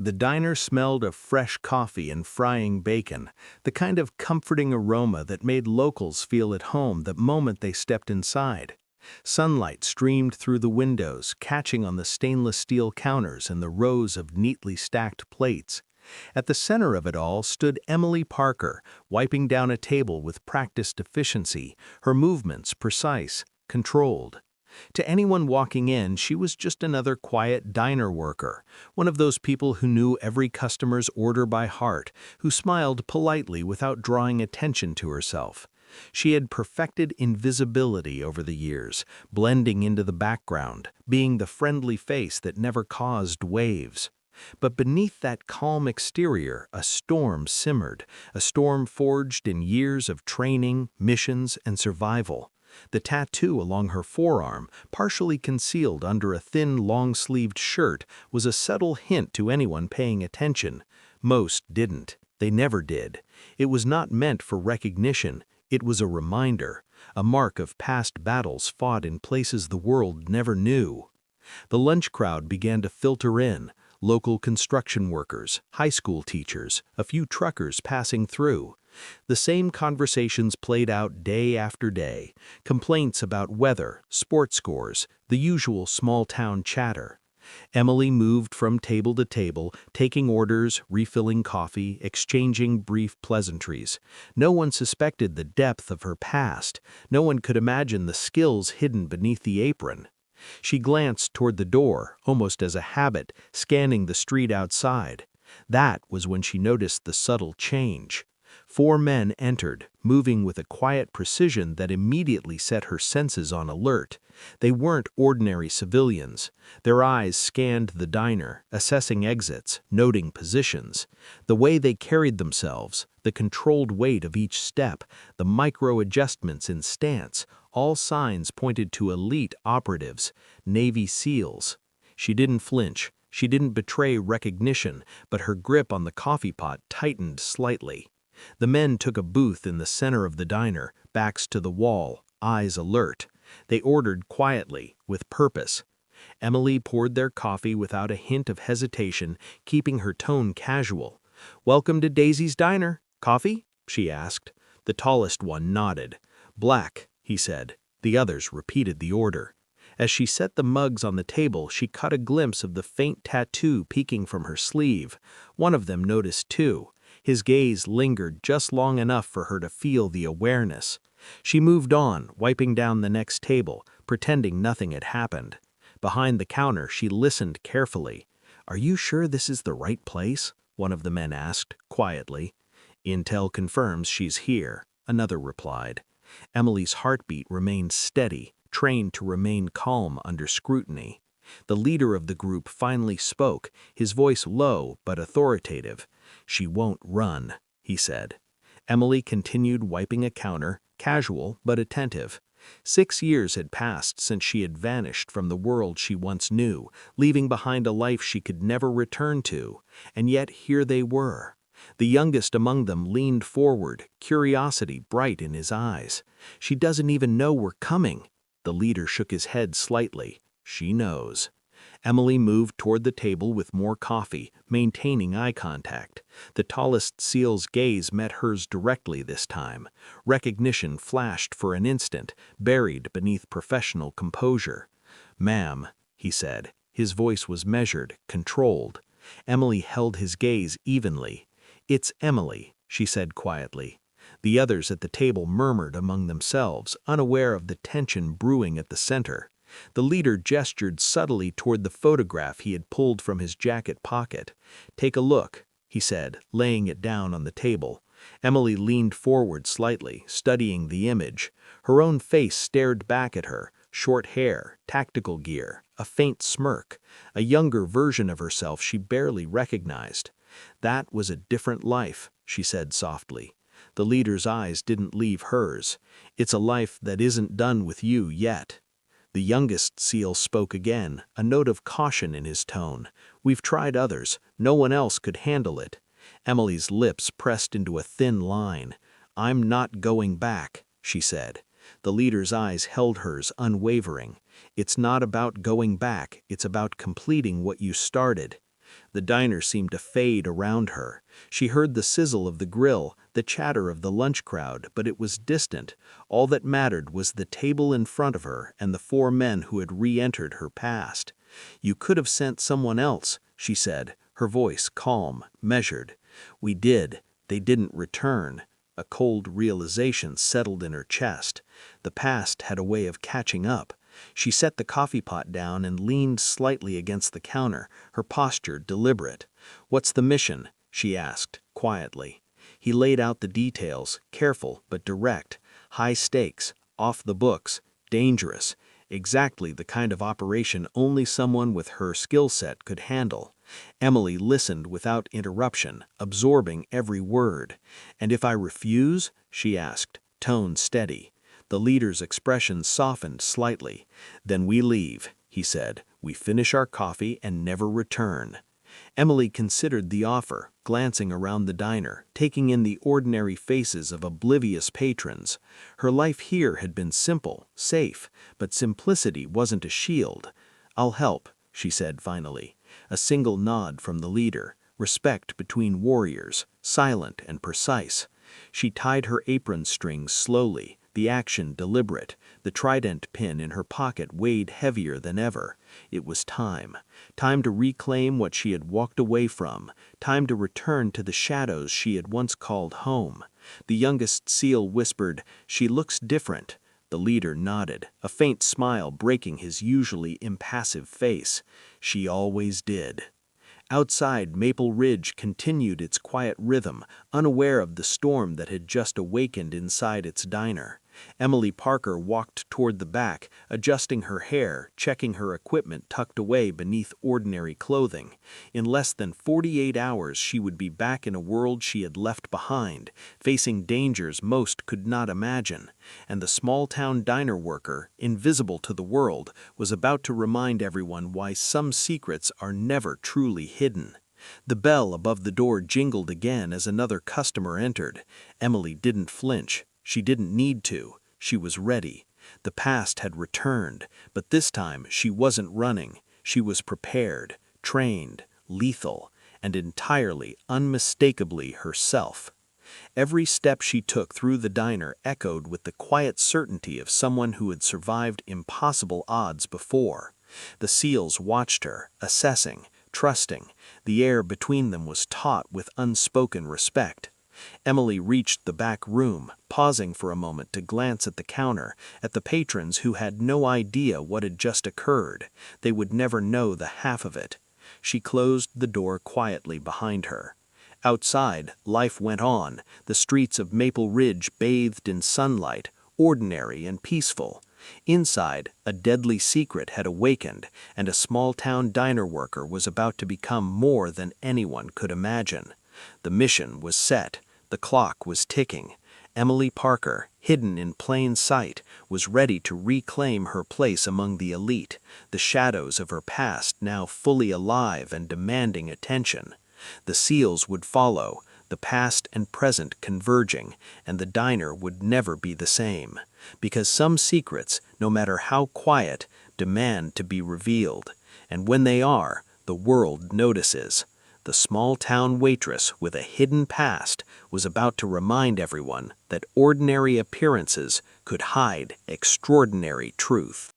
The diner smelled of fresh coffee and frying bacon, the kind of comforting aroma that made locals feel at home the moment they stepped inside. Sunlight streamed through the windows, catching on the stainless steel counters and the rows of neatly stacked plates. At the center of it all stood Emily Parker, wiping down a table with practiced efficiency, her movements precise, controlled. To anyone walking in, she was just another quiet diner worker, one of those people who knew every customer's order by heart, who smiled politely without drawing attention to herself. She had perfected invisibility over the years, blending into the background, being the friendly face that never caused waves. But beneath that calm exterior, a storm simmered, a storm forged in years of training, missions, and survival. The tattoo along her forearm, partially concealed under a thin, long-sleeved shirt, was a subtle hint to anyone paying attention. Most didn't. They never did. It was not meant for recognition. It was a reminder, a mark of past battles fought in places the world never knew. The lunch crowd began to filter in. Local construction workers, high school teachers, a few truckers passing through. The same conversations played out day after day, complaints about weather, sports scores, the usual small-town chatter. Emily moved from table to table, taking orders, refilling coffee, exchanging brief pleasantries. No one suspected the depth of her past. No one could imagine the skills hidden beneath the apron. She glanced toward the door, almost as a habit, scanning the street outside. That was when she noticed the subtle change. 4 men entered, moving with a quiet precision that immediately set her senses on alert. They weren't ordinary civilians. Their eyes scanned the diner, assessing exits, noting positions. The way they carried themselves, the controlled weight of each step, the micro-adjustments in stance, all signs pointed to elite operatives, Navy SEALs. She didn't flinch. She didn't betray recognition, but her grip on the coffee pot tightened slightly. The men took a booth in the center of the diner, backs to the wall, eyes alert. They ordered quietly, with purpose. Emily poured their coffee without a hint of hesitation, keeping her tone casual. "Welcome to Daisy's Diner. Coffee?" she asked. The tallest one nodded. "Black," he said. The others repeated the order. As she set the mugs on the table, she caught a glimpse of the faint tattoo peeking from her sleeve. One of them noticed too. His gaze lingered just long enough for her to feel the awareness. She moved on, wiping down the next table, pretending nothing had happened. Behind the counter, she listened carefully. "Are you sure this is the right place?" one of the men asked, quietly. "Intel confirms she's here," another replied. Emily's heartbeat remained steady, trained to remain calm under scrutiny. The leader of the group finally spoke, his voice low but authoritative. "She won't run," he said. Emily continued wiping a counter, casual but attentive. 6 years had passed since she had vanished from the world she once knew, leaving behind a life she could never return to. And yet here they were. The youngest among them leaned forward, curiosity bright in his eyes. "She doesn't even know we're coming." The leader shook his head slightly. "She knows." Emily moved toward the table with more coffee, maintaining eye contact. The tallest SEAL's gaze met hers directly this time. Recognition flashed for an instant, buried beneath professional composure. "Ma'am," he said. His voice was measured, controlled. Emily held his gaze evenly. "It's Emily," she said quietly. The others at the table murmured among themselves, unaware of the tension brewing at the center. The leader gestured subtly toward the photograph he had pulled from his jacket pocket. "Take a look," he said, laying it down on the table. Emily leaned forward slightly, studying the image. Her own face stared back at her, short hair, tactical gear, a faint smirk, a younger version of herself she barely recognized. "That was a different life," she said softly. The leader's eyes didn't leave hers. "It's a life that isn't done with you yet." The youngest SEAL spoke again, a note of caution in his tone. "We've tried others. No one else could handle it." Emily's lips pressed into a thin line. "I'm not going back," she said. The leader's eyes held hers unwavering. "It's not about going back, it's about completing what you started." The diner seemed to fade around her. She heard the sizzle of the grill, the chatter of the lunch crowd, but it was distant. All that mattered was the table in front of her and the four men who had re-entered her past. "You could have sent someone else," she said, her voice calm, measured. "We did. They didn't return." A cold realization settled in her chest. The past had a way of catching up. She set the coffee pot down and leaned slightly against the counter, her posture deliberate. "What's the mission?" she asked, quietly. He laid out the details, careful but direct. High stakes, off the books, dangerous. Exactly the kind of operation only someone with her skill set could handle. Emily listened without interruption, absorbing every word. "And if I refuse?" she asked, tone steady. The leader's expression softened slightly. "Then we leave," he said. "We finish our coffee and never return." Emily considered the offer, glancing around the diner, taking in the ordinary faces of oblivious patrons. Her life here had been simple, safe, but simplicity wasn't a shield. "I'll help," she said finally. A single nod from the leader, respect between warriors, silent and precise. She tied her apron strings slowly, the action deliberate. The trident pin in her pocket weighed heavier than ever. It was time. Time to reclaim what she had walked away from. Time to return to the shadows she had once called home. The youngest seal whispered, "She looks different." The leader nodded, a faint smile breaking his usually impassive face. "She always did." Outside, Maple Ridge continued its quiet rhythm, unaware of the storm that had just awakened inside its diner. Emily Parker walked toward the back, adjusting her hair, checking her equipment tucked away beneath ordinary clothing. In less than 48 hours she would be back in a world she had left behind, facing dangers most could not imagine. And the small-town diner worker, invisible to the world, was about to remind everyone why some secrets are never truly hidden. The bell above the door jingled again as another customer entered. Emily didn't flinch. She didn't need to. She was ready. The past had returned, but this time she wasn't running. She was prepared, trained, lethal, and entirely, unmistakably herself. Every step she took through the diner echoed with the quiet certainty of someone who had survived impossible odds before. The seals watched her, assessing, trusting. The air between them was taut with unspoken respect. Emily reached the back room, pausing for a moment to glance at the counter, at the patrons who had no idea what had just occurred. They would never know the half of it. She closed the door quietly behind her. Outside, life went on, the streets of Maple Ridge bathed in sunlight, ordinary and peaceful. Inside, a deadly secret had awakened, and a small-town diner worker was about to become more than anyone could imagine. The mission was set. The clock was ticking. Emily Parker, hidden in plain sight, was ready to reclaim her place among the elite, the shadows of her past now fully alive and demanding attention. The seals would follow, the past and present converging, and the diner would never be the same. Because some secrets, no matter how quiet, demand to be revealed. And when they are, the world notices. The small-town waitress with a hidden past was about to remind everyone that ordinary appearances could hide extraordinary truth.